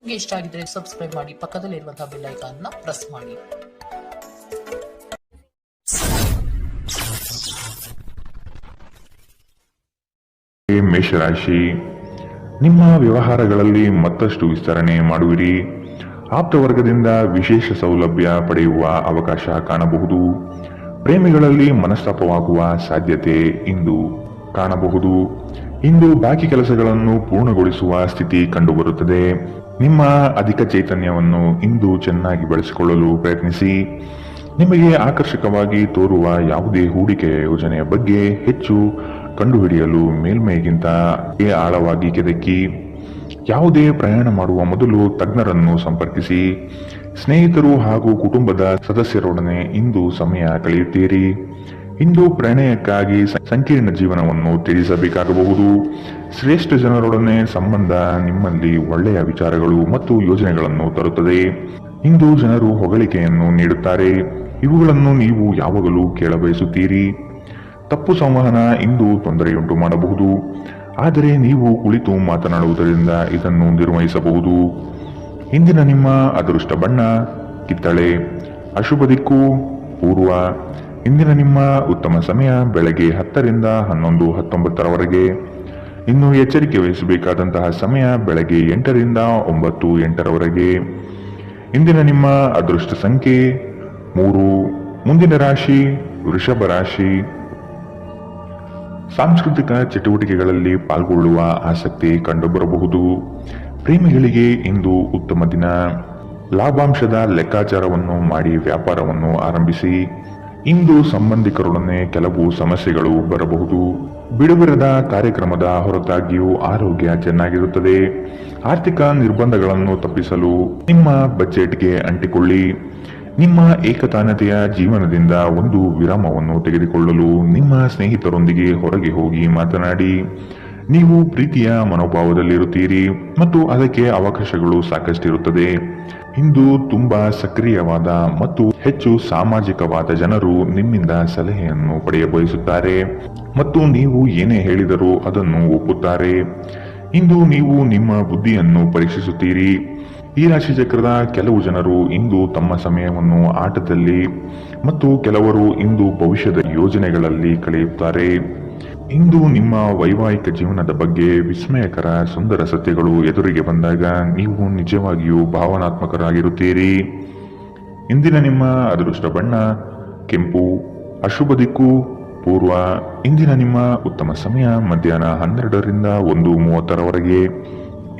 ನಿಮಗೆ ಇಷ್ಟ ಆಗಿದ್ರೆ ಸಬ್ಸ್ಕ್ರೈಬ್ ಮಾಡಿ, ಪಕ್ಕದಲ್ಲಿರುವಂತಹ ಬೆಲ್ ಐಕಾನ್ ನ ಪ್ರೆಸ್ ಮಾಡಿ. ಮೇಷರಾಶಿ, ನಿಮ್ಮ ವ್ಯವಹಾರಗಳಲ್ಲಿ ಮತ್ತಷ್ಟು ವಿಸ್ತರಣೆ ಮಾಡುವಿರಿ. ಆಪ್ತ ವರ್ಗದಿಂದ ವಿಶೇಷ ಸೌಲಭ್ಯ ಪಡೆಯುವ ಅವಕಾಶ ಕಾಣಬಹುದು. ಪ್ರೇಮಿಗಳಲ್ಲಿ ಮನಸ್ತಾಪವಾಗುವ ಸಾಧ್ಯತೆ ಇಂದು ಕಾಣಬಹುದು. ಇಂದು ಬಾಕಿ ಕೆಲಸಗಳನ್ನು ಪೂರ್ಣಗೊಳಿಸುವ ಸ್ಥಿತಿ ಕಂಡುಬರುತ್ತದೆ. ನಿಮ್ಮ ಅಧಿಕ ಚೈತನ್ಯವನ್ನು ಇಂದು ಚೆನ್ನಾಗಿ ಬಳಸಿಕೊಳ್ಳಲು ಪ್ರಯತ್ನಿಸಿ. ನಿಮಗೆ ಆಕರ್ಷಕವಾಗಿ ತೋರುವ ಯಾವುದೇ ಹೂಡಿಕೆಯ ಯೋಜನೆಯ ಬಗ್ಗೆ ಹೆಚ್ಚು ಕಂಡುಹಿಡಿಯಲು ಮೇಲ್ಮೈಗಿಂತ ಆಳವಾಗಿ ಕೆದಕಿ. ಯಾವುದೇ ಪ್ರಯಾಣ ಮಾಡುವ ಮೊದಲು ತಜ್ಞರನ್ನು ಸಂಪರ್ಕಿಸಿ. ಸ್ನೇಹಿತರು ಹಾಗೂ ಕುಟುಂಬದ ಸದಸ್ಯರೊಡನೆ ಇಂದು ಸಮಯ ಕಳೆಯುತ್ತೀರಿ. ಇಂದು ಪ್ರಣಯಕ್ಕಾಗಿ ಸಂಕೀರ್ಣ ಜೀವನವನ್ನು ತ್ಯಜಿಸಬೇಕಾಗಬಹುದು. ಶ್ರೇಷ್ಠ ಜನರೊಡನೆ ಸಂಬಂಧ ನಿಮ್ಮಲ್ಲಿ ಒಳ್ಳೆಯ ವಿಚಾರಗಳು ಮತ್ತು ಯೋಜನೆಗಳನ್ನು ತರುತ್ತದೆ. ಇಂದು ಜನರು ಹೊಗಳಿಕೆಯನ್ನು ನೀಡುತ್ತಾರೆ. ಇವುಗಳನ್ನು ನೀವು ಯಾವಾಗಲೂ ಕೇಳಬಯಸುತ್ತೀರಿ. ತಪ್ಪು ಸಂವಹನ ಇಂದು ತೊಂದರೆಯುಂಟು ಮಾಡಬಹುದು, ಆದರೆ ನೀವು ಕುಳಿತು ಮಾತನಾಡುವುದರಿಂದ ಇದನ್ನು ನಿರ್ವಹಿಸಬಹುದು. ಇಂದಿನ ನಿಮ್ಮ ಅದೃಷ್ಟ ಬಣ್ಣ ಕಿತ್ತಳೆ. ಅಶುಭ ದಿಕ್ಕು ಪೂರ್ವ. ಇಂದಿನ ನಿಮ್ಮ ಉತ್ತಮ ಸಮಯ ಬೆಳಗ್ಗೆ 10 ರಿಂದ 11:19 ಇನ್ನು ಎಚ್ಚರಿಕೆ ವಹಿಸಬೇಕಾದಂತಹ ಸಮಯ ಬೆಳಗ್ಗೆ 8 ರಿಂದ 9:08 ಇಂದಿನ ನಿಮ್ಮ ಅದೃಷ್ಟ ಸಂಖ್ಯೆ 3. ಮುಂದಿನ ರಾಶಿ ವೃಷಭ ರಾಶಿ. ಸಾಂಸ್ಕೃತಿಕ ಚಟುವಟಿಕೆಗಳಲ್ಲಿ ಪಾಲ್ಗೊಳ್ಳುವ ಆಸಕ್ತಿ ಕಂಡುಬರಬಹುದು. ಪ್ರೇಮಿಗಳಿಗೆ ಇಂದು ಉತ್ತಮ ದಿನ. ಲಾಭಾಂಶದ ಲೆಕ್ಕಾಚಾರವನ್ನು ಮಾಡಿ ವ್ಯಾಪಾರವನ್ನು ಆರಂಭಿಸಿ. ಇಂದು ಸಂಬಂಧಿಕರೊಡನೆ ಕೆಲವು ಸಮಸ್ಯೆಗಳು ಬರಬಹುದು. ಬಿಡುವಿರದ ಕಾರ್ಯಕ್ರಮದ ಹೊರತಾಗಿಯೂ ಆರೋಗ್ಯ ಚೆನ್ನಾಗಿರುತ್ತದೆ. ಆರ್ಥಿಕ ನಿರ್ಬಂಧಗಳನ್ನು ತಪ್ಪಿಸಲು ನಿಮ್ಮ ಬಜೆಟ್ಗೆ ಅಂಟಿಕೊಳ್ಳಿ. ನಿಮ್ಮ ಏಕತಾನತೆಯ ಜೀವನದಿಂದ ಒಂದು ವಿರಾಮವನ್ನು ತೆಗೆದುಕೊಳ್ಳಲು ನಿಮ್ಮ ಸ್ನೇಹಿತರೊಂದಿಗೆ ಹೊರಗೆ ಹೋಗಿ ಮಾತನಾಡಿ. ನೀವು ಪ್ರೀತಿಯ ಮನೋಭಾವದಲ್ಲಿರುತ್ತೀರಿ ಮತ್ತು ಅದಕ್ಕೆ ಅವಕಾಶಗಳು ಸಾಕಷ್ಟಿರುತ್ತದೆ. ಇಂದು ತುಂಬಾ ಸಕ್ರಿಯವಾದ ಮತ್ತು ಹೆಚ್ಚು ಸಾಮಾಜಿಕವಾದ ಜನರು ನಿಮ್ಮಿಂದ ಸಲಹೆಯನ್ನು ಪಡೆಯಬಯಸುತ್ತಾರೆ ಮತ್ತು ನೀವು ಏನೇ ಹೇಳಿದರೂ ಅದನ್ನು ಒಪ್ಪುತ್ತಾರೆ. ಇಂದು ನೀವು ನಿಮ್ಮ ಬುದ್ಧಿಯನ್ನು ಪರೀಕ್ಷಿಸುತ್ತೀರಿ. ಈ ರಾಶಿ ಚಕ್ರದ ಕೆಲವು ಜನರು ಇಂದು ತಮ್ಮ ಸಮಯವನ್ನು ಆಟದಲ್ಲಿ ಮತ್ತು ಕೆಲವರು ಇಂದು ಭವಿಷ್ಯದ ಯೋಜನೆಗಳಲ್ಲಿ ಕಳೆಯುತ್ತಾರೆ. ಇಂದು ನಿಮ್ಮ ವೈವಾಹಿಕ ಜೀವನದ ಬಗ್ಗೆ ವಿಸ್ಮಯಕರ ಸುಂದರ ಸತ್ಯಗಳು ಎದುರಿಗೆ ಬಂದಾಗ ನೀವು ನಿಜವಾಗಿಯೂ ಭಾವನಾತ್ಮಕರಾಗಿರುತ್ತೀರಿ. ಇಂದಿನ ನಿಮ್ಮ ಅದೃಷ್ಟ ಬಣ್ಣ ಕೆಂಪು. ಅಶುಭ ದಿಕ್ಕು ಪೂರ್ವ. ಇಂದಿನ ನಿಮ್ಮ ಉತ್ತಮ ಸಮಯ ಮಧ್ಯಾಹ್ನ 12 ರಿಂದ 1:30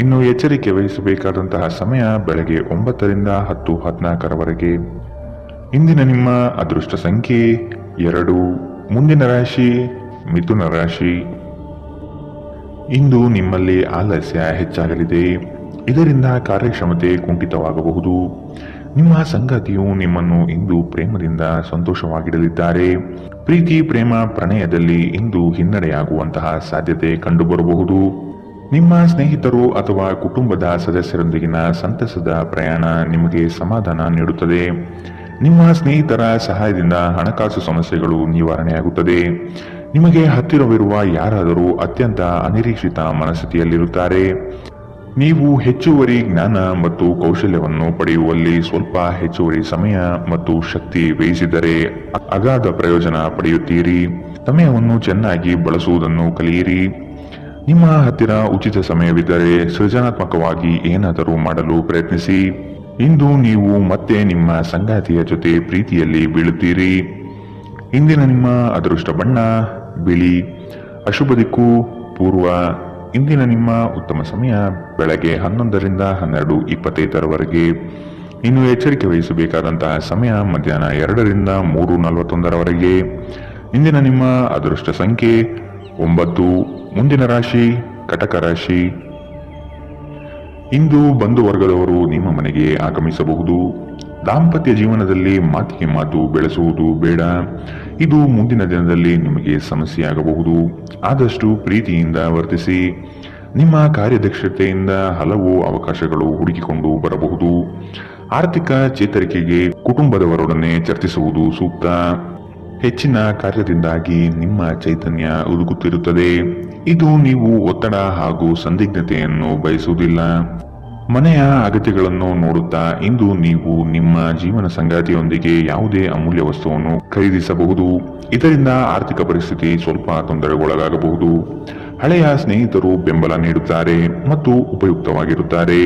ಇನ್ನು ಎಚ್ಚರಿಕೆ ವಹಿಸಬೇಕಾದಂತಹ ಸಮಯ ಬೆಳಗ್ಗೆ 9 ರಿಂದ 10:14 ಇಂದಿನ ನಿಮ್ಮ ಅದೃಷ್ಟ ಸಂಖ್ಯೆ 2. ಮುಂದಿನ ರಾಶಿ ಮಿಥುನ ರಾಶಿ. ಇಂದು ನಿಮ್ಮಲ್ಲಿ ಆಲಸ್ಯ ಹೆಚ್ಚಾಗಲಿದೆ. ಇದರಿಂದ ಕಾರ್ಯಕ್ಷಮತೆ ಕುಂಠಿತವಾಗಬಹುದು. ನಿಮ್ಮ ಸಂಗಾತಿಯು ನಿಮ್ಮನ್ನು ಇಂದು ಪ್ರೇಮದಿಂದ ಸಂತೋಷವಾಗಿಡಲಿದ್ದಾರೆ. ಪ್ರೀತಿ ಪ್ರೇಮ ಪ್ರಣಯದಲ್ಲಿ ಇಂದು ಹಿನ್ನಡೆಯಾಗುವಂತಹ ಸಾಧ್ಯತೆ ಕಂಡುಬರಬಹುದು. ನಿಮ್ಮ ಸ್ನೇಹಿತರು ಅಥವಾ ಕುಟುಂಬದ ಸದಸ್ಯರೊಂದಿಗಿನ ಸಂತಸದ ಪ್ರಯಾಣ ನಿಮಗೆ ಸಮಾಧಾನ ನೀಡುತ್ತದೆ. ನಿಮ್ಮ ಸ್ನೇಹಿತರ ಸಹಾಯದಿಂದ ಹಣಕಾಸು ಸಮಸ್ಯೆಗಳು ನಿವಾರಣೆಯಾಗುತ್ತದೆ. ನಿಮಗೆ ಹತ್ತಿರವಿರುವ ಯಾರಾದರೂ ಅತ್ಯಂತ ಅನಿರೀಕ್ಷಿತ ಮನಸ್ಥಿತಿಯಲ್ಲಿರುತ್ತಾರೆ. ನೀವು ಹೆಚ್ಚುವರಿ ಜ್ಞಾನ ಮತ್ತು ಕೌಶಲ್ಯವನ್ನು ಪಡೆಯುವಲ್ಲಿ ಸ್ವಲ್ಪ ಹೆಚ್ಚುವರಿ ಸಮಯ ಮತ್ತು ಶಕ್ತಿ ವ್ಯಯಿಸಿದರೆ ಅಗಾಧ ಪ್ರಯೋಜನ ಪಡೆಯುತ್ತೀರಿ. ಸಮಯವನ್ನು ಚೆನ್ನಾಗಿ ಬಳಸುವುದನ್ನು ಕಲಿಯಿರಿ. ನಿಮ್ಮ ಹತ್ತಿರ ಉಚಿತ ಸಮಯವಿದ್ದರೆ ಸೃಜನಾತ್ಮಕವಾಗಿ ಏನಾದರೂ ಮಾಡಲು ಪ್ರಯತ್ನಿಸಿ. ಇಂದು ನೀವು ಮತ್ತೆ ನಿಮ್ಮ ಸಂಗಾತಿಯ ಜೊತೆ ಪ್ರೀತಿಯಲ್ಲಿ ಬೀಳುತ್ತೀರಿ. ಇಂದಿನ ನಿಮ್ಮ ಅದೃಷ್ಟ ಬಣ್ಣ ಬಿಳಿ. ಅಶುಭ ದಿಕ್ಕು ಪೂರ್ವ. ಇಂದಿನ ನಿಮ್ಮ ಉತ್ತಮ ಸಮಯ ಬೆಳಗ್ಗೆ 11 ರಿಂದ 12:25 ಇನ್ನು ಎಚ್ಚರಿಕೆ ವಹಿಸಬೇಕಾದಂತಹ ಸಮಯ ಮಧ್ಯಾಹ್ನ 2 ರಿಂದ 3:41 ಇಂದಿನ ನಿಮ್ಮ ಅದೃಷ್ಟ ಸಂಖ್ಯೆ 9. ಮುಂದಿನ ರಾಶಿ ಕಟಕ ರಾಶಿ. ಇಂದು ಬಂಧು ವರ್ಗದವರು ನಿಮ್ಮ ಮನೆಗೆ ಆಗಮಿಸಬಹುದು. ದಾಂಪತ್ಯ ಜೀವನದಲ್ಲಿ ಮಾತಿಗೆ ಮಾತು ಬೆಳೆಸುವುದು ಬೇಡ. ಇದು ಮುಂದಿನ ದಿನದಲ್ಲಿ ನಿಮಗೆ ಸಮಸ್ಯೆಯಾಗಬಹುದು. ಆದಷ್ಟು ಪ್ರೀತಿಯಿಂದ ವರ್ತಿಸಿ. ನಿಮ್ಮ ಕಾರ್ಯದಕ್ಷತೆಯಿಂದ ಹಲವು ಅವಕಾಶಗಳು ಹುಡುಕಿಕೊಂಡು ಬರಬಹುದು. ಆರ್ಥಿಕ ಚೇತರಿಕೆಗೆ ಕುಟುಂಬದವರೊಡನೆ ಚರ್ಚಿಸುವುದು ಸೂಕ್ತ. ಹೆಚ್ಚಿನ ಕಾರ್ಯದಿಂದಾಗಿ ನಿಮ್ಮ ಚೈತನ್ಯ ಉದುಗುತ್ತಿರುತ್ತದೆ. ಇದು ನೀವು ಒತ್ತಡ ಹಾಗೂ ಸಂದಿಗ್ಧತೆಯನ್ನು ಬಯಸುವುದಿಲ್ಲ. ಮನೆಯ ಅಗತ್ಯಗಳನ್ನು ನೋಡುತ್ತಾ ಇಂದು ನೀವು ನಿಮ್ಮ ಜೀವನ ಸಂಗಾತಿಯೊಂದಿಗೆ ಯಾವುದೇ ಅಮೂಲ್ಯ ವಸ್ತುವನ್ನು ಖರೀದಿಸಬಹುದು. ಇದರಿಂದ ಆರ್ಥಿಕ ಪರಿಸ್ಥಿತಿ ಸ್ವಲ್ಪ ತೊಂದರೆಗೊಳಗಾಗಬಹುದು. ಹಳೆಯ ಸ್ನೇಹಿತರು ಬೆಂಬಲ ನೀಡುತ್ತಾರೆ ಮತ್ತು ಉಪಯುಕ್ತವಾಗಿರುತ್ತಾರೆ.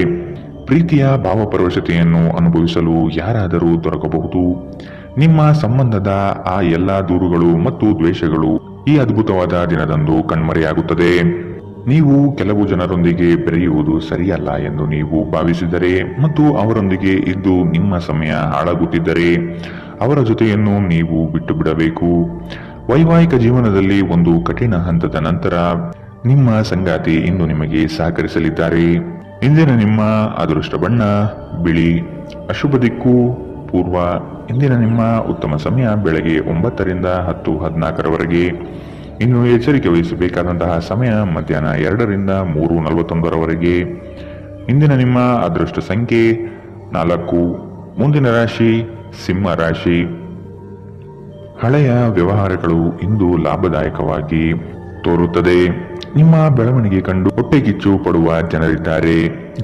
ಪ್ರೀತಿಯ ಭಾವಪರವಶತೆಯನ್ನು ಅನುಭವಿಸಲು ಯಾರಾದರೂ ದೊರಕಬಹುದು. ನಿಮ್ಮ ಸಂಬಂಧದ ಆ ಎಲ್ಲ ದೂರುಗಳು ಮತ್ತು ದ್ವೇಷಗಳು ಈ ಅದ್ಭುತವಾದ ದಿನದಂದು ಕಣ್ಮರೆಯಾಗುತ್ತದೆ. ನೀವು ಕೆಲವು ಜನರೊಂದಿಗೆ ಬೆರೆಯುವುದು ಸರಿಯಲ್ಲ ಎಂದು ನೀವು ಭಾವಿಸಿದರೆ ಮತ್ತು ಅವರೊಂದಿಗೆ ಇದ್ದು ನಿಮ್ಮ ಸಮಯ ಹಾಳಾಗುತ್ತಿದ್ದರೆ ಅವರ ಜೊತೆಯನ್ನು ನೀವು ಬಿಟ್ಟು ಬಿಡಬೇಕು. ವೈವಾಹಿಕ ಜೀವನದಲ್ಲಿ ಒಂದು ಕಠಿಣ ಹಂತದ ನಂತರ ನಿಮ್ಮ ಸಂಗಾತಿ ಇಂದು ನಿಮಗೆ ಸಹಕರಿಸಲಿದ್ದಾರೆ. ಇಂದಿನ ನಿಮ್ಮ ಅದೃಷ್ಟ ಬಣ್ಣ ಬಿಳಿ. ಅಶುಭ ದಿಕ್ಕು ಪೂರ್ವ. ಇಂದಿನ ನಿಮ್ಮ ಉತ್ತಮ ಸಮಯ ಬೆಳಗ್ಗೆ 9 ರಿಂದ 10:14 ಇನ್ನು ಎಚ್ಚರಿಕೆ ವಹಿಸಬೇಕಾದಂತಹ ಸಮಯ ಮಧ್ಯಾಹ್ನ 2 ರಿಂದ 3:41 ಇಂದಿನ ನಿಮ್ಮ ಅದೃಷ್ಟ ಸಂಖ್ಯೆ 4. ಮುಂದಿನ ರಾಶಿ ಸಿಂಹ ರಾಶಿ. ಹಳೆಯ ವ್ಯವಹಾರಗಳು ಇಂದು ಲಾಭದಾಯಕವಾಗಿ ತೋರುತ್ತದೆ. ನಿಮ್ಮ ಬೆಳವಣಿಗೆ ಕಂಡು ಹೊಟ್ಟೆಕಿಚ್ಚು ಪಡುವ ಜನರಿದ್ದಾರೆ.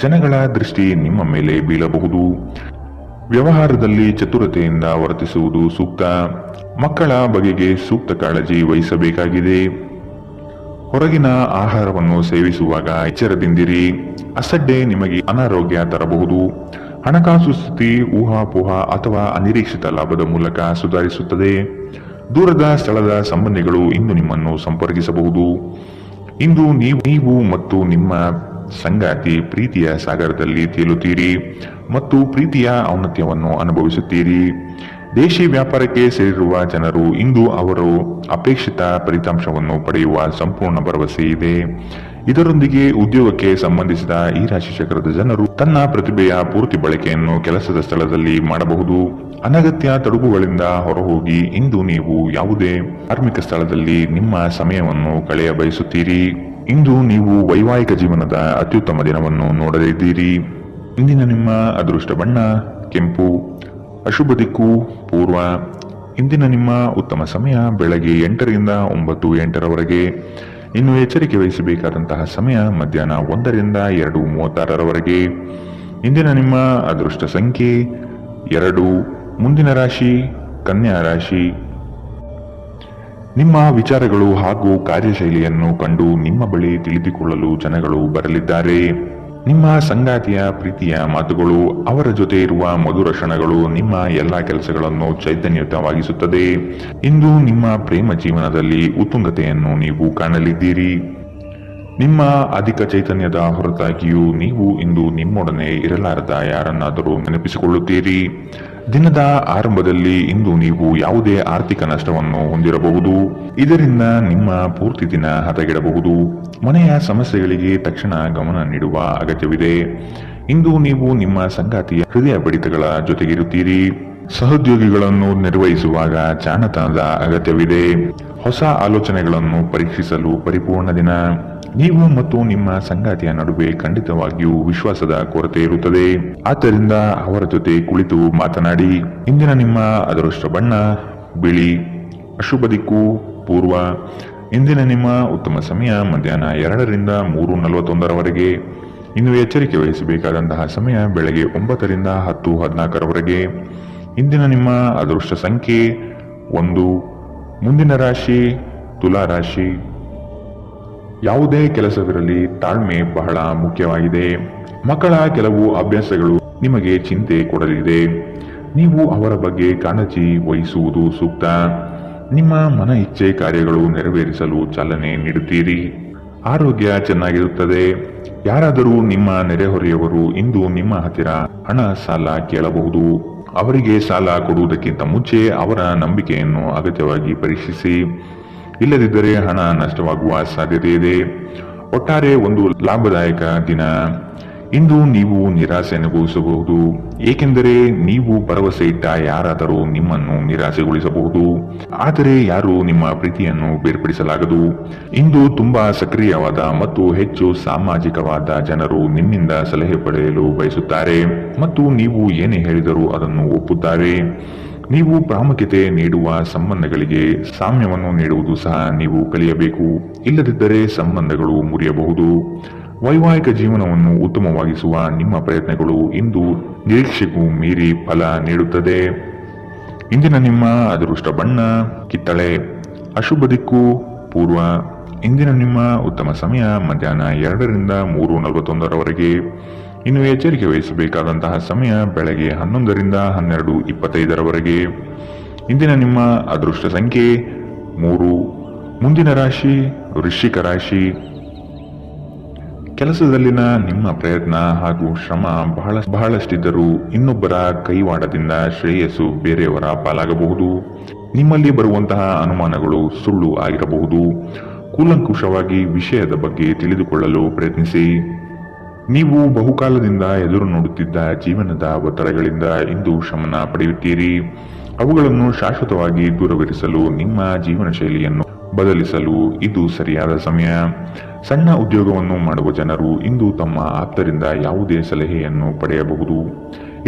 ಜನಗಳ ದೃಷ್ಟಿ ನಿಮ್ಮ ಮೇಲೆ ಬೀಳಬಹುದು. ವ್ಯವಹಾರದಲ್ಲಿ ಚತುರತೆಯಿಂದ ವರ್ತಿಸುವುದು ಸೂಕ್ತ. ಮಕ್ಕಳ ಬಗೆಗೆ ಸೂಕ್ತ ಕಾಳಜಿ ವಹಿಸಬೇಕಾಗಿದೆ. ಹೊರಗಿನ ಆಹಾರವನ್ನು ಸೇವಿಸುವಾಗ ಎಚ್ಚರದಿಂದಿರಿ. ಅಸಡ್ಡೆ ನಿಮಗೆ ಅನಾರೋಗ್ಯ ತರಬಹುದು. ಹಣಕಾಸು ಸ್ಥಿತಿ ಊಹಾಪೋಹ ಅಥವಾ ಅನಿರೀಕ್ಷಿತ ಲಾಭದ ಮೂಲಕ ಸುಧಾರಿಸುತ್ತದೆ. ದೂರದ ಸ್ಥಳದ ಸಂಬಂಧಿಗಳು ಇಂದು ನಿಮ್ಮನ್ನು ಸಂಪರ್ಕಿಸಬಹುದು. ಇಂದು ನೀವು ಮತ್ತು ನಿಮ್ಮ ಸಂಗಾತಿ ಪ್ರೀತಿಯ ಸಾಗರದಲ್ಲಿ ತೇಲುತ್ತೀರಿ ಮತ್ತು ಪ್ರೀತಿಯ ಔನ್ನತ್ಯವನ್ನು ಅನುಭವಿಸುತ್ತೀರಿ. ದೇಶಿ ವ್ಯಾಪಾರಕ್ಕೆ ಸೇರಿರುವ ಜನರು ಇಂದು ಅವರು ಅಪೇಕ್ಷಿತ ಫಲಿತಾಂಶವನ್ನು ಪಡೆಯುವ ಸಂಪೂರ್ಣ ಭರವಸೆ ಇದೆ. ಇದರೊಂದಿಗೆ ಉದ್ಯೋಗಕ್ಕೆ ಸಂಬಂಧಿಸಿದ ಈ ರಾಶಿ ಚಕ್ರದ ಜನರು ತನ್ನ ಪ್ರತಿಭೆಯ ಪೂರ್ತಿ ಬಳಕೆಯನ್ನು ಕೆಲಸದ ಸ್ಥಳದಲ್ಲಿ ಮಾಡಬಹುದು. ಅನಗತ್ಯ ತಡಗುಗಳಿಂದ ಹೊರಹೋಗಿ ಇಂದು ನೀವು ಯಾವುದೇ ಧಾರ್ಮಿಕ ಸ್ಥಳದಲ್ಲಿ ನಿಮ್ಮ ಸಮಯವನ್ನು ಕಳೆಯ ಬಯಸುತ್ತೀರಿ. ಇಂದು ನೀವು ವೈವಾಹಿಕ ಜೀವನದ ಅತ್ಯುತ್ತಮ ದಿನವನ್ನು ನೋಡಲಿದ್ದೀರಿ. ಇಂದಿನ ನಿಮ್ಮ ಅದೃಷ್ಟ ಬಣ್ಣ ಕೆಂಪು. ಅಶುಭ ದಿಕ್ಕು ಪೂರ್ವ. ಇಂದಿನ ನಿಮ್ಮ ಉತ್ತಮ ಸಮಯ ಬೆಳಗ್ಗೆ 8 ರಿಂದ 9:08 ಇನ್ನು ಎಚ್ಚರಿಕೆ ವಹಿಸಬೇಕಾದಂತಹ ಸಮಯ ಮಧ್ಯಾಹ್ನ 1 ರಿಂದ 2:36 ಇಂದಿನ ನಿಮ್ಮ ಅದೃಷ್ಟ ಸಂಖ್ಯೆ 2. ಮುಂದಿನ ರಾಶಿ ಕನ್ಯಾ ರಾಶಿ. ನಿಮ್ಮ ವಿಚಾರಗಳು ಹಾಗೂ ಕಾರ್ಯಶೈಲಿಯನ್ನು ಕಂಡು ನಿಮ್ಮ ಬಳಿ ತಿಳಿದುಕೊಳ್ಳಲು ಜನಗಳು ಬರಲಿದ್ದಾರೆ. ನಿಮ್ಮ ಸಂಗಾತಿಯ ಪ್ರೀತಿಯ ಮಾತುಗಳು, ಅವರ ಜೊತೆ ಇರುವ ಮಧುರ ಕ್ಷಣಗಳು ನಿಮ್ಮ ಎಲ್ಲಾ ಕೆಲಸಗಳನ್ನು ಚೈತನ್ಯಯುತವಾಗಿಸುತ್ತದೆ. ಇಂದು ನಿಮ್ಮ ಪ್ರೇಮ ಜೀವನದಲ್ಲಿ ಉತ್ತುಂಗತೆಯನ್ನು ನೀವು ಕಾಣಲಿದ್ದೀರಿ. ನಿಮ್ಮ ಅಧಿಕ ಚೈತನ್ಯದ ಹೊರತಾಗಿಯೂ ನೀವು ಇಂದು ನಿಮ್ಮೊಡನೆ ಇರಲಾರದ ಯಾರನ್ನಾದರೂ ನೆನಪಿಸಿಕೊಳ್ಳುತ್ತೀರಿ. ದಿನದ ಆರಂಭದಲ್ಲಿ ಇಂದು ನೀವು ಯಾವುದೇ ಆರ್ಥಿಕ ನಷ್ಟವನ್ನು ಹೊಂದಿರಬಹುದು. ಇದರಿಂದ ನಿಮ್ಮ ಪೂರ್ತಿ ದಿನ ಹದಗೆಡಬಹುದು. ಮನೆಯ ಸಮಸ್ಯೆಗಳಿಗೆ ತಕ್ಷಣ ಗಮನ ನೀಡುವ ಅಗತ್ಯವಿದೆ. ಇಂದು ನೀವು ನಿಮ್ಮ ಸಂಗಾತಿಯ ಹೃದಯ ಬಡಿತಗಳ ಜೊತೆಗಿರುತ್ತೀರಿ. ಸಹೋದ್ಯೋಗಿಗಳನ್ನು ನಿರ್ವಹಿಸುವಾಗ ಜಾಣತನದ ಅಗತ್ಯವಿದೆ. ಹೊಸ ಆಲೋಚನೆಗಳನ್ನು ಪರೀಕ್ಷಿಸಲು ಪರಿಪೂರ್ಣ ದಿನ. ನೀವು ಮತ್ತು ನಿಮ್ಮ ಸಂಗಾತಿಯ ನಡುವೆ ಖಂಡಿತವಾಗಿಯೂ ವಿಶ್ವಾಸದ ಕೊರತೆ ಇರುತ್ತದೆ. ಆದ್ದರಿಂದ ಅವರ ಜೊತೆ ಕುಳಿತು ಮಾತನಾಡಿ. ಇಂದಿನ ನಿಮ್ಮ ಅದೃಷ್ಟ ಬಣ್ಣ ಬಿಳಿ. ಅಶುಭ ದಿಕ್ಕು ಪೂರ್ವ. ಇಂದಿನ ನಿಮ್ಮ ಉತ್ತಮ ಸಮಯ ಮಧ್ಯಾಹ್ನ 2 ರಿಂದ 3:41 ಇನ್ನು ಎಚ್ಚರಿಕೆ ವಹಿಸಬೇಕಾದಂತಹ ಸಮಯ ಬೆಳಗ್ಗೆ 9 ರಿಂದ 10:14 ಇಂದಿನ ನಿಮ್ಮ ಅದೃಷ್ಟ ಸಂಖ್ಯೆ 1. ಮುಂದಿನ ರಾಶಿ ತುಲಾ ರಾಶಿ. ಯಾವುದೇ ಕೆಲಸವಿರಲಿ ತಾಳ್ಮೆ ಬಹಳ ಮುಖ್ಯವಾಗಿದೆ. ಮಕ್ಕಳ ಕೆಲವು ಅಭ್ಯಾಸಗಳು ನಿಮಗೆ ಚಿಂತೆ ಕೊಡಲಿದೆ. ನೀವು ಅವರ ಬಗ್ಗೆ ಕಾಳಜಿ ವಹಿಸುವುದು ಸೂಕ್ತ. ನಿಮ್ಮ ಮನ ಇಚ್ಛೆ ಕಾರ್ಯಗಳು ನೆರವೇರಿಸಲು ಚಾಲನೆ ನೀಡುತ್ತೀರಿ. ಆರೋಗ್ಯ ಚೆನ್ನಾಗಿರುತ್ತದೆ. ಯಾರಾದರೂ ನಿಮ್ಮ ನೆರೆಹೊರೆಯವರು ಇಂದು ನಿಮ್ಮ ಹತ್ತಿರ ಹಣ ಸಾಲ ಕೇಳಬಹುದು. ಅವರಿಗೆ ಸಾಲ ಕೊಡುವುದಕ್ಕಿಂತ ಮುಂಚೆ ಅವರ ನಂಬಿಕೆಯನ್ನು ಅಗತ್ಯವಾಗಿ ಪರೀಕ್ಷಿಸಿ. ಇಲ್ಲದಿದ್ದರೆ ಹಣ ನಷ್ಟವಾಗುವ ಸಾಧ್ಯತೆ ಇದೆ. ಒಟ್ಟಾರೆ ಒಂದು ಲಾಭದಾಯಕ ದಿನ. ಇಂದು ನೀವು ನಿರಾಸೆ ಅನುಭವಿಸಬಹುದು, ಏಕೆಂದರೆ ನೀವು ಭರವಸೆ ಇಟ್ಟ ಯಾರಾದರೂ ನಿಮ್ಮನ್ನು ನಿರಾಸೆಗೊಳಿಸಬಹುದು. ಆದರೆ ಯಾರು ನಿಮ್ಮ ಪ್ರೀತಿಯನ್ನು ಬೇರ್ಪಡಿಸಲಾಗದು. ಇಂದು ತುಂಬಾ ಸಕ್ರಿಯವಾದ ಮತ್ತು ಹೆಚ್ಚು ಸಾಮಾಜಿಕವಾದ ಜನರು ನಿಮ್ಮಿಂದ ಸಲಹೆ ಪಡೆಯಲು ಬಯಸುತ್ತಾರೆ ಮತ್ತು ನೀವು ಏನೇ ಹೇಳಿದರೂ ಅದನ್ನು ಒಪ್ಪುತ್ತಾರೆ. ನೀವು ಪ್ರಾಮುಖ್ಯತೆ ನೀಡುವ ಸಂಬಂಧಗಳಿಗೆ ಸಾಮ್ಯವನ್ನು ನೀಡುವುದು ಸಹ ನೀವು ಕಲಿಯಬೇಕು. ಇಲ್ಲದಿದ್ದರೆ ಸಂಬಂಧಗಳು ಮುರಿಯಬಹುದು. ವೈವಾಹಿಕ ಜೀವನವನ್ನು ಉತ್ತಮವಾಗಿಸುವ ನಿಮ್ಮ ಪ್ರಯತ್ನಗಳು ಇಂದು ನಿರೀಕ್ಷೆಗೂ ಮೀರಿ ಫಲ ನೀಡುತ್ತದೆ. ಇಂದಿನ ನಿಮ್ಮ ಅದೃಷ್ಟ ಬಣ್ಣ ಕಿತ್ತಳೆ. ಅಶುಭ ದಿಕ್ಕು ಪೂರ್ವ. ಇಂದಿನ ನಿಮ್ಮ ಉತ್ತಮ ಸಮಯ ಮಧ್ಯಾಹ್ನ 2ರಿಂದ 3:41 ಇನ್ನು ಎಚ್ಚರಿಕೆ ವಹಿಸಬೇಕಾದಂತಹ ಸಮಯ ಬೆಳಗ್ಗೆ 11ರಿಂದ 12:25 ಇಂದಿನ ನಿಮ್ಮ ಅದೃಷ್ಟ ಸಂಖ್ಯೆ 3. ಮುಂದಿನ ರಾಶಿ ವೃಶ್ಚಿಕ ರಾಶಿ. ಕೆಲಸದಲ್ಲಿನ ನಿಮ್ಮ ಪ್ರಯತ್ನ ಹಾಗೂ ಶ್ರಮ ಬಹಳಷ್ಟಿದ್ದರೂ ಇನ್ನೊಬ್ಬರ ಕೈವಾಡದಿಂದ ಶ್ರೇಯಸ್ಸು ಬೇರೆಯವರ ಪಾಲಾಗಬಹುದು. ನಿಮ್ಮಲ್ಲಿ ಬರುವಂತಹ ಅನುಮಾನಗಳು ಸುಳ್ಳು ಆಗಿರಬಹುದು. ಕೂಲಂಕುಷವಾಗಿ ವಿಷಯದ ಬಗ್ಗೆ ತಿಳಿದುಕೊಳ್ಳಲು ಪ್ರಯತ್ನಿಸಿ. ನೀವು ಬಹುಕಾಲದಿಂದ ಎದುರು ನೋಡುತ್ತಿದ್ದ ಜೀವನದ ಒತ್ತಡಗಳಿಂದ ಇಂದು ಶಮನ ಪಡೆಯುತ್ತೀರಿ. ಅವುಗಳನ್ನು ಶಾಶ್ವತವಾಗಿ ದೂರವಿರಿಸಲು ನಿಮ್ಮ ಜೀವನ ಶೈಲಿಯನ್ನು ಬದಲಿಸಲು ಇದು ಸರಿಯಾದ ಸಮಯ. ಸಣ್ಣ ಉದ್ಯೋಗವನ್ನು ಮಾಡುವ ಜನರು ಇಂದು ತಮ್ಮ ಆಪ್ತರಿಂದ ಯಾವುದೇ ಸಲಹೆಯನ್ನು ಪಡೆಯಬಹುದು.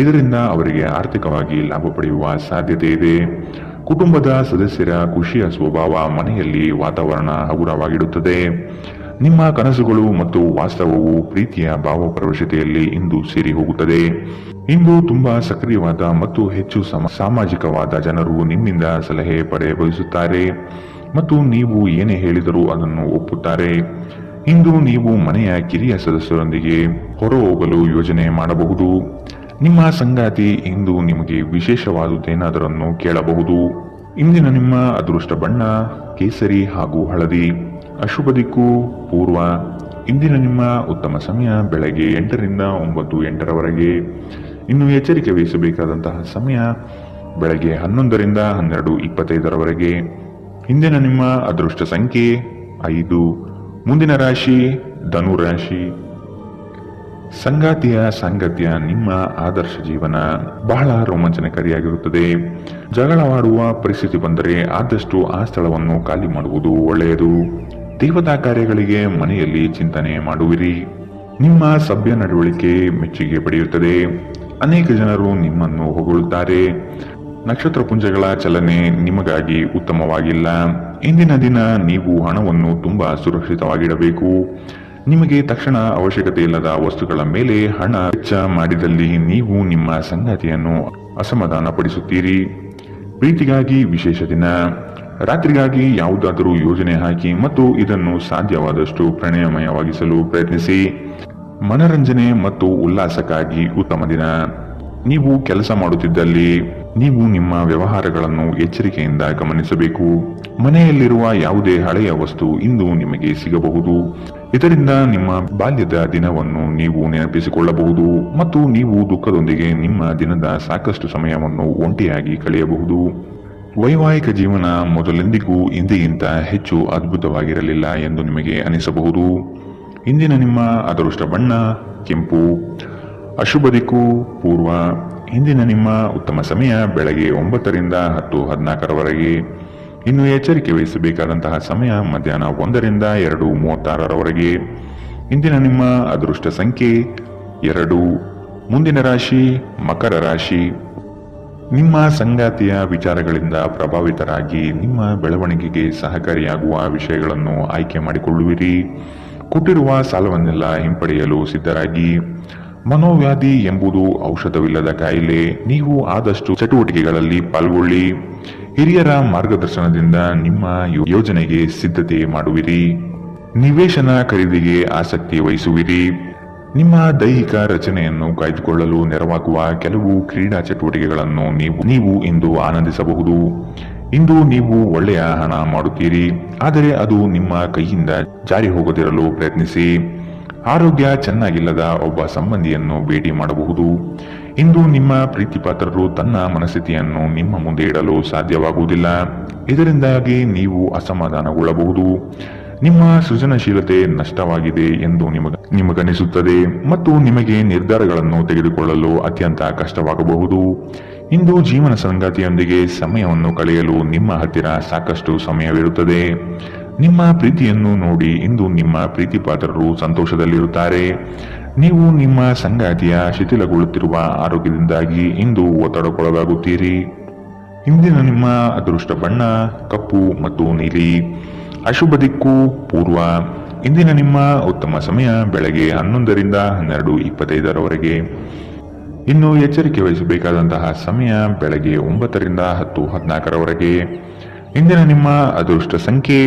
ಇದರಿಂದ ಅವರಿಗೆ ಆರ್ಥಿಕವಾಗಿ ಲಾಭ ಪಡೆಯುವ ಸಾಧ್ಯತೆ ಇದೆ. ಕುಟುಂಬದ ಸದಸ್ಯರ ಖುಷಿಯ ಸ್ವಭಾವ ಮನೆಯಲ್ಲಿ ವಾತಾವರಣ ಹಗುರವಾಗಿಡುತ್ತದೆ. ನಿಮ್ಮ ಕನಸುಗಳು ಮತ್ತು ವಾಸ್ತವವು ಪ್ರೀತಿಯ ಭಾವಪ್ರವಶತೆಯಲ್ಲಿ ಇಂದು ಸೇರಿ ಹೋಗುತ್ತದೆ. ಇಂದು ತುಂಬಾ ಸಕ್ರಿಯವಾದ ಮತ್ತು ಹೆಚ್ಚು ಸಾಮಾಜಿಕವಾದ ಜನರು ನಿಮ್ಮಿಂದ ಸಲಹೆ ಪಡೆಯ ಬಯಸುತ್ತಾರೆ ಮತ್ತು ನೀವು ಏನೇ ಹೇಳಿದರೂ ಅದನ್ನು ಒಪ್ಪುತ್ತಾರೆ. ಇಂದು ನೀವು ಮನೆಯ ಕಿರಿಯ ಸದಸ್ಯರೊಂದಿಗೆ ಹೊರಹೋಗಲು ಯೋಜನೆ ಮಾಡಬಹುದು. ನಿಮ್ಮ ಸಂಗಾತಿ ಇಂದು ನಿಮಗೆ ವಿಶೇಷವಾದುದೇನಾದರನ್ನು ಕೇಳಬಹುದು. ಇಂದಿನ ನಿಮ್ಮ ಅದೃಷ್ಟ ಬಣ್ಣ ಕೇಸರಿ ಹಾಗೂ ಹಳದಿ. ಅಶುಭ ದಿಕ್ಕು ಪೂರ್ವ. ಇಂದಿನ ನಿಮ್ಮ ಉತ್ತಮ ಸಮಯ ಬೆಳಗ್ಗೆ 8ರಿಂದ 9:08 ಇನ್ನು ಎಚ್ಚರಿಕೆ ವಹಿಸಬೇಕಾದಂತಹ ಸಮಯ ಬೆಳಗ್ಗೆ 11ರಿಂದ 12:25 ಇಂದಿನ ನಿಮ್ಮ ಅದೃಷ್ಟ ಸಂಖ್ಯೆ 5. ಮುಂದಿನ ರಾಶಿ ಧನು ರಾಶಿ. ಸಂಗಾತಿಯ ಸಾಂಗತ್ಯ ನಿಮ್ಮ ಆದರ್ಶ ಜೀವನ ಬಹಳ ರೋಮಾಂಚನಕಾರಿಯಾಗಿರುತ್ತದೆ. ಜಗಳವಾಡುವ ಪರಿಸ್ಥಿತಿ ಬಂದರೆ ಆದಷ್ಟು ಆ ಸ್ಥಳವನ್ನು ಖಾಲಿ ಮಾಡುವುದು ಒಳ್ಳೆಯದು. ದೇವತಾ ಕಾರ್ಯಗಳಿಗೆ ಮನೆಯಲ್ಲಿ ಚಿಂತನೆ ಮಾಡುವಿರಿ. ನಿಮ್ಮ ಸಭ್ಯ ನಡವಳಿಕೆ ಮೆಚ್ಚುಗೆ ಪಡೆಯುತ್ತದೆ. ಅನೇಕ ಜನರು ನಿಮ್ಮನ್ನು ಹೊಗಳುತ್ತಾರೆ. ನಕ್ಷತ್ರ ಪುಂಜಗಳ ಚಲನೆ ನಿಮಗಾಗಿ ಉತ್ತಮವಾಗಿಲ್ಲ. ಇಂದಿನ ದಿನ ನೀವು ಹಣವನ್ನು ತುಂಬಾ ಸುರಕ್ಷಿತವಾಗಿಡಬೇಕು. ನಿಮಗೆ ತಕ್ಷಣ ಅವಶ್ಯಕತೆ ಇಲ್ಲದ ವಸ್ತುಗಳ ಮೇಲೆ ಹಣ ವೆಚ್ಚ ಮಾಡಿದಲ್ಲಿ ನೀವು ನಿಮ್ಮ ಸಂಗಾತಿಯನ್ನು ಅಸಮಾಧಾನ ಪಡಿಸುತ್ತೀರಿ. ಪ್ರೀತಿಗಾಗಿ ವಿಶೇಷ ದಿನ. ರಾತ್ರಿಗಾಗಿ ಯಾವುದಾದರೂ ಯೋಜನೆ ಹಾಕಿ ಮತ್ತು ಇದನ್ನು ಸಾಧ್ಯವಾದಷ್ಟು ಪ್ರಣಯಮಯವಾಗಿಸಲು ಪ್ರಯತ್ನಿಸಿ. ಮನರಂಜನೆ ಮತ್ತು ಉಲ್ಲಾಸಕ್ಕಾಗಿ ಉತ್ತಮ ದಿನ. ನೀವು ಕೆಲಸ ಮಾಡುತ್ತಿದ್ದಲ್ಲಿ ನೀವು ನಿಮ್ಮ ವ್ಯವಹಾರಗಳನ್ನು ಎಚ್ಚರಿಕೆಯಿಂದ ಗಮನಿಸಬೇಕು. ಮನೆಯಲ್ಲಿರುವ ಯಾವುದೇ ಹಳೆಯ ವಸ್ತು ಇಂದು ನಿಮಗೆ ಸಿಗಬಹುದು. ಇದರಿಂದ ನಿಮ್ಮ ಬಾಲ್ಯದ ದಿನವನ್ನು ನೀವು ನೆನಪಿಸಿಕೊಳ್ಳಬಹುದು ಮತ್ತು ನೀವು ದುಃಖದೊಂದಿಗೆ ನಿಮ್ಮ ದಿನದ ಸಾಕಷ್ಟು ಸಮಯವನ್ನು ಒಂಟಿಯಾಗಿ ಕಳೆಯಬಹುದು. ವೈವಾಹಿಕ ಜೀವನ ಮೊದಲೆಂದಿಗೂ ಇಂದಿಗಿಂತ ಹೆಚ್ಚು ಅದ್ಭುತವಾಗಿರಲಿಲ್ಲ ಎಂದು ನಿಮಗೆ ಅನಿಸಬಹುದು. ಇಂದಿನ ನಿಮ್ಮ ಅದೃಷ್ಟ ಬಣ್ಣ ಕೆಂಪು. ಅಶುಭ ದಿಕ್ಕು ಪೂರ್ವ. ಇಂದಿನ ನಿಮ್ಮ ಉತ್ತಮ ಸಮಯ ಬೆಳಗ್ಗೆ 9ರಿಂದ 10:14 ಇನ್ನು ಎಚ್ಚರಿಕೆ ವಹಿಸಬೇಕಾದಂತಹ ಸಮಯ ಮಧ್ಯಾಹ್ನ 1ರಿಂದ 2:36 ಇಂದಿನ ನಿಮ್ಮ ಅದೃಷ್ಟ ಸಂಖ್ಯೆ 2. ಮುಂದಿನ ರಾಶಿ ಮಕರ ರಾಶಿ. ನಿಮ್ಮ ಸಂಗಾತಿಯ ವಿಚಾರಗಳಿಂದ ಪ್ರಭಾವಿತರಾಗಿ ನಿಮ್ಮ ಬೆಳವಣಿಗೆಗೆ ಸಹಕಾರಿಯಾಗುವ ವಿಷಯಗಳನ್ನು ಆಯ್ಕೆ ಮಾಡಿಕೊಳ್ಳುವಿರಿ. ಕೊಟ್ಟಿರುವ ಸಾಲವನ್ನೆಲ್ಲ ಹಿಂಪಡೆಯಲು ಸಿದ್ಧರಾಗಿ. ಮನೋವ್ಯಾಧಿ ಎಂಬುದು ಔಷಧವಿಲ್ಲದ ಕಾಯಿಲೆ. ನೀವು ಆದಷ್ಟು ಚಟುವಟಿಕೆಗಳಲ್ಲಿ ಪಾಲ್ಗೊಳ್ಳಿ. ಹಿರಿಯರ ಮಾರ್ಗದರ್ಶನದಿಂದ ನಿಮ್ಮ ಯೋಜನೆಗೆ ಸಿದ್ಧತೆ ಮಾಡುವಿರಿ. ನಿವೇಶನ ಖರೀದಿಗೆ ಆಸಕ್ತಿ ವಹಿಸುವಿರಿ. ನಿಮ್ಮ ದೈಹಿಕ ರಚನೆಯನ್ನು ಕಾಯ್ದುಕೊಳ್ಳಲು ನೆರವಾಗುವ ಕೆಲವು ಕ್ರೀಡಾ ಚಟುವಟಿಕೆಗಳನ್ನು ನೀವು ಇಂದು ಆನಂದಿಸಬಹುದು. ಇಂದು ನೀವು ಒಳ್ಳೆಯ ಹಣ ಮಾಡುತ್ತೀರಿ, ಆದರೆ ಅದು ನಿಮ್ಮ ಕೈಯಿಂದ ಜಾರಿ ಹೋಗದಿರಲು ಪ್ರಯತ್ನಿಸಿ. ಆರೋಗ್ಯ ಚೆನ್ನಾಗಿಲ್ಲದ ಒಬ್ಬ ಸಂಬಂಧಿಯನ್ನು ಭೇಟಿ ಮಾಡಬಹುದು. ಇಂದು ನಿಮ್ಮ ಪ್ರೀತಿಪಾತ್ರರು ತನ್ನ ಮನಸ್ಥಿತಿಯನ್ನು ನಿಮ್ಮ ಮುಂದೆ ಇಡಲು ಸಾಧ್ಯವಾಗುವುದಿಲ್ಲ. ಇದರಿಂದಾಗಿ ನೀವು ಅಸಮಾಧಾನಗೊಳ್ಳಬಹುದು. ನಿಮ್ಮ ಸೃಜನಶೀಲತೆ ನಷ್ಟವಾಗಿದೆ ಎಂದು ನಿಮಗನಿಸುತ್ತದೆ ಮತ್ತು ನಿಮಗೆ ನಿರ್ಧಾರಗಳನ್ನು ತೆಗೆದುಕೊಳ್ಳಲು ಅತ್ಯಂತ ಕಷ್ಟವಾಗಬಹುದು. ಇಂದು ಜೀವನ ಸಂಗಾತಿಯೊಂದಿಗೆ ಸಮಯವನ್ನು ಕಳೆಯಲು ನಿಮ್ಮ ಹತ್ತಿರ ಸಾಕಷ್ಟು ಸಮಯವಿರುತ್ತದೆ. ನಿಮ್ಮ ಪ್ರೀತಿಯನ್ನು ನೋಡಿ ಇಂದು ನಿಮ್ಮ ಪ್ರೀತಿಪಾತ್ರರು ಸಂತೋಷದಲ್ಲಿರುತ್ತಾರೆ. ನೀವು ನಿಮ್ಮ ಸಂಗಾತಿಯ ಶಿಥಿಲಗೊಳ್ಳುತ್ತಿರುವ ಆರೋಗ್ಯದಿಂದಾಗಿ ಇಂದು ಒತ್ತಡಕ್ಕೊಳಗಾಗುತ್ತೀರಿ. ಇಂದಿನ ನಿಮ್ಮ ಅದೃಷ್ಟ ಬಣ್ಣ ಕಪ್ಪು ಮತ್ತು ನೀಲಿ. ಅಶುಭ ದಿಕ್ಕು ಪೂರ್ವ. ಇಂದಿನ ನಿಮ್ಮ ಉತ್ತಮ ಸಮಯ ಬೆಳಗ್ಗೆ 11ರಿಂದ 12:25ರವರೆಗೆ. ಇನ್ನು ಎಚ್ಚರಿಕೆ ವಹಿಸಬೇಕಾದಂತಹ ಸಮಯ ಬೆಳಗ್ಗೆ 9ರಿಂದ 10:14ರವರೆಗೆ. ಇಂದಿನ ನಿಮ್ಮ ಅದೃಷ್ಟ ಸಂಖ್ಯೆ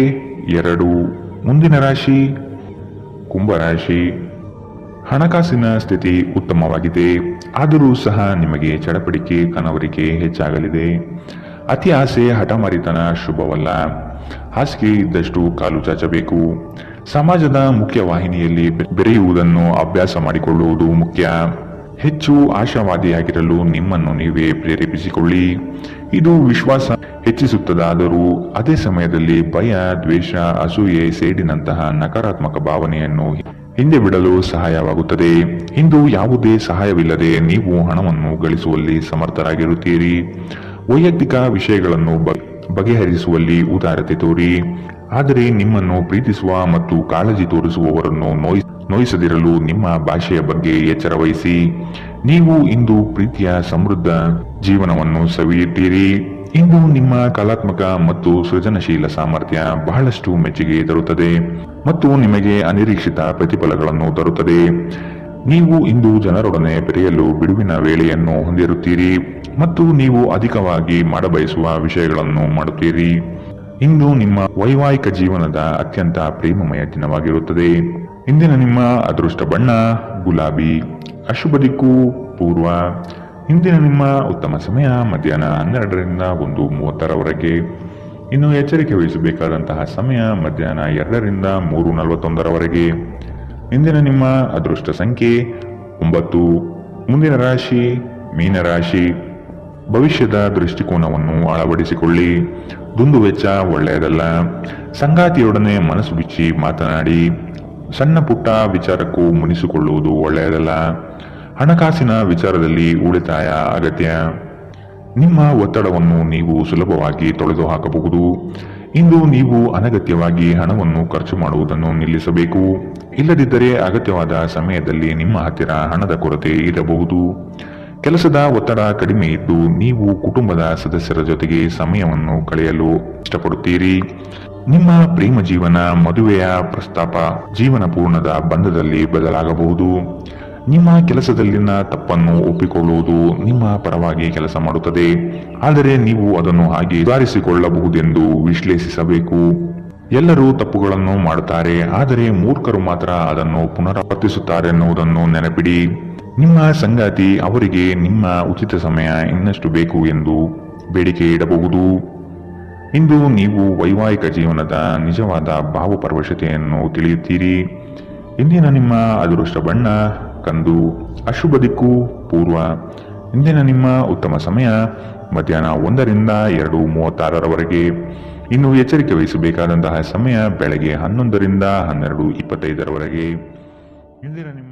2. ಮುಂದಿನ ರಾಶಿ ಕುಂಭರಾಶಿ. ಹಣಕಾಸಿನ ಸ್ಥಿತಿ ಉತ್ತಮವಾಗಿದೆ, ಆದರೂ ಸಹ ನಿಮಗೆ ಚಡಪಡಿಕೆ ಕನವರಿಕೆ ಹೆಚ್ಚಾಗಲಿದೆ. ಅತಿ ಆಸೆ ಹಠಮಾರಿತನ ಶುಭವಲ್ಲ. ಹಾಸಿಗೆ ಇದ್ದಷ್ಟು ಕಾಲು ಚಾಚಬೇಕು. ಸಮಾಜದ ಮುಖ್ಯ ವಾಹಿನಿಯಲ್ಲಿ ಬೆರೆಯುವುದನ್ನು ಅಭ್ಯಾಸ ಮಾಡಿಕೊಳ್ಳುವುದು ಮುಖ್ಯ. ಹೆಚ್ಚು ಆಶಾವಾದಿಯಾಗಿರಲು ನಿಮ್ಮನ್ನು ನೀವೇ ಪ್ರೇರೇಪಿಸಿಕೊಳ್ಳಿ. ಇದು ವಿಶ್ವಾಸ ಹೆಚ್ಚಿಸುತ್ತದಾದರೂ ಅದೇ ಸಮಯದಲ್ಲಿ ಭಯ, ದ್ವೇಷ, ಅಸೂಯೆ, ಸೇಡಿನಂತಹ ನಕಾರಾತ್ಮಕ ಭಾವನೆಯನ್ನು ಹಿಂದೆ ಬಿಡಲು ಸಹಾಯವಾಗುತ್ತದೆ. ಇಂದು ಯಾವುದೇ ಸಹಾಯವಿಲ್ಲದೆ ನೀವು ಹಣವನ್ನು ಗಳಿಸುವಲ್ಲಿ ಸಮರ್ಥರಾಗಿರುತ್ತೀರಿ. ವೈಯಕ್ತಿಕ ವಿಷಯಗಳನ್ನು ಬಗೆಹರಿಸುವಲ್ಲಿ ಉದಾರತೆ ತೋರಿ. ಆದರೆ ನಿಮ್ಮನ್ನು ಪ್ರೀತಿಸುವ ಮತ್ತು ಕಾಳಜಿ ತೋರಿಸುವವರನ್ನು ನೋಯಿಸದಿರಲು ನಿಮ್ಮ ಭಾಷೆಯ ಬಗ್ಗೆ ಎಚ್ಚರ ವಹಿಸಿ. ನೀವು ಇಂದು ಪ್ರೀತಿಯ ಸಮೃದ್ಧ ಜೀವನವನ್ನು ಸವಿಯುತ್ತೀರಿ. ಇಂದು ನಿಮ್ಮ ಕಲಾತ್ಮಕ ಮತ್ತು ಸೃಜನಶೀಲ ಸಾಮರ್ಥ್ಯ ಬಹಳಷ್ಟು ಮೆಚ್ಚುಗೆ ತರುತ್ತದೆ ಮತ್ತು ನಿಮಗೆ ಅನಿರೀಕ್ಷಿತ ಪ್ರತಿಫಲಗಳನ್ನು ತರುತ್ತದೆ. ನೀವು ಇಂದು ಜನರೊಡನೆ ಬೆರೆಯಲು ಬಿಡುವಿನ ವೇಳೆಯನ್ನು ಹೊಂದಿರುತ್ತೀರಿ ಮತ್ತು ನೀವು ಅಧಿಕವಾಗಿ ಮಾಡಬಯಸುವ ವಿಷಯಗಳನ್ನು ಮಾಡುತ್ತೀರಿ. ಇಂದು ನಿಮ್ಮ ವೈವಾಹಿಕ ಜೀವನದ ಅತ್ಯಂತ ಪ್ರೇಮಮಯ ದಿನವಾಗಿರುತ್ತದೆ. ಇಂದಿನ ನಿಮ್ಮ ಅದೃಷ್ಟ ಬಣ್ಣ ಗುಲಾಬಿ. ಅಶುಭ ದಿಕ್ಕು ಪೂರ್ವ. ಇಂದಿನ ನಿಮ್ಮ ಉತ್ತಮ ಸಮಯ ಮಧ್ಯಾಹ್ನ 12ರಿಂದ 1:30ರವರೆಗೆ. ಇನ್ನು ಎಚ್ಚರಿಕೆ ವಹಿಸಬೇಕಾದಂತಹ ಸಮಯ ಮಧ್ಯಾಹ್ನ 2ರಿಂದ 3:41ರವರೆಗೆ. ಇಂದಿನ ನಿಮ್ಮ ಅದೃಷ್ಟ ಸಂಖ್ಯೆ 9. ಮುಂದಿನ ರಾಶಿ ಮೀನರಾಶಿ. ಭವಿಷ್ಯದ ದೃಷ್ಟಿಕೋನವನ್ನು ಅಳವಡಿಸಿಕೊಳ್ಳಿ. ದುಂದುವೆಚ್ಚ ಒಳ್ಳೆಯದಲ್ಲ. ಸಂಗಾತಿಯೊಡನೆ ಮನಸ್ಸು ಬಿಚ್ಚಿ ಮಾತನಾಡಿ. ಸಣ್ಣ ಪುಟ್ಟ ವಿಚಾರಕ್ಕೂ ಮುನಿಸಿಕೊಳ್ಳುವುದು ಒಳ್ಳೆಯದಲ್ಲ. ಹಣಕಾಸಿನ ವಿಚಾರದಲ್ಲಿ ಉಳಿತಾಯ ಅಗತ್ಯ. ನಿಮ್ಮ ಒತ್ತಡವನ್ನು ನೀವು ಸುಲಭವಾಗಿ ತೊಳೆದು ಹಾಕಬಹುದು. ಇಂದು ನೀವು ಅನಗತ್ಯವಾಗಿ ಹಣವನ್ನು ಖರ್ಚು ಮಾಡುವುದನ್ನು ನಿಲ್ಲಿಸಬೇಕು. ಇಲ್ಲದಿದ್ದರೆ ಅಗತ್ಯವಾದ ಸಮಯದಲ್ಲಿ ನಿಮ್ಮ ಹತ್ತಿರ ಹಣದ ಕೊರತೆ ಇರಬಹುದು. ಕೆಲಸದ ಒತ್ತಡ ಕಡಿಮೆ ಇದ್ದು ನೀವು ಕುಟುಂಬದ ಸದಸ್ಯರ ಜೊತೆಗೆ ಸಮಯವನ್ನು ಕಳೆಯಲು ಇಷ್ಟಪಡುತ್ತೀರಿ. ನಿಮ್ಮ ಪ್ರೇಮ ಜೀವನ ಮದುವೆಯ ಪ್ರಸ್ತಾಪ ಜೀವನ ಪೂರ್ಣದ ಬಂಧದಲ್ಲಿ ಬದಲಾಗಬಹುದು. ನಿಮ್ಮ ಕೆಲಸದಲ್ಲಿನ ತಪ್ಪನ್ನು ಒಪ್ಪಿಕೊಳ್ಳುವುದು ನಿಮ್ಮ ಪರವಾಗಿ ಕೆಲಸ ಮಾಡುತ್ತದೆ, ಆದರೆ ನೀವು ಅದನ್ನು ಹಾಗೆ ಸುಧಾರಿಸಿಕೊಳ್ಳಬಹುದೆಂದು ವಿಶ್ಲೇಷಿಸಬೇಕು. ಎಲ್ಲರೂ ತಪ್ಪುಗಳನ್ನು ಮಾಡುತ್ತಾರೆ, ಆದರೆ ಮೂರ್ಖರು ಮಾತ್ರ ಅದನ್ನು ಪುನರಾವರ್ತಿಸುತ್ತಾರೆನ್ನುವುದನ್ನು ನೆನಪಿಡಿ. ನಿಮ್ಮ ಸಂಗಾತಿ ಅವರಿಗೆ ನಿಮ್ಮ ಉಚಿತ ಸಮಯ ಇನ್ನಷ್ಟು ಬೇಕು ಎಂದು ಬೇಡಿಕೆ ಇಡಬಹುದು. ಇಂದು ನೀವು ವೈವಾಹಿಕ ಜೀವನದ ನಿಜವಾದ ಭಾವಪರವಶತೆಯನ್ನು ತಿಳಿಯುತ್ತೀರಿ. ಇಂದಿನ ನಿಮ್ಮ ಅದೃಷ್ಟ ಬಣ್ಣ ಕಂದು. ಅಶುಭ ದಿಕ್ಕು ಪೂರ್ವ. ಇಂದಿನ ನಿಮ್ಮ ಉತ್ತಮ ಸಮಯ ಮಧ್ಯಾಹ್ನ 1ರಿಂದ 2:36ರವರೆಗೆ. ಇನ್ನು ಎಚ್ಚರಿಕೆ ವಹಿಸಬೇಕಾದಂತಹ ಸಮಯ ಬೆಳಗ್ಗೆ 11ರಿಂದ 12:25ರವರೆಗೆ. ಇಂದಿನ ನಿಮ್ಮ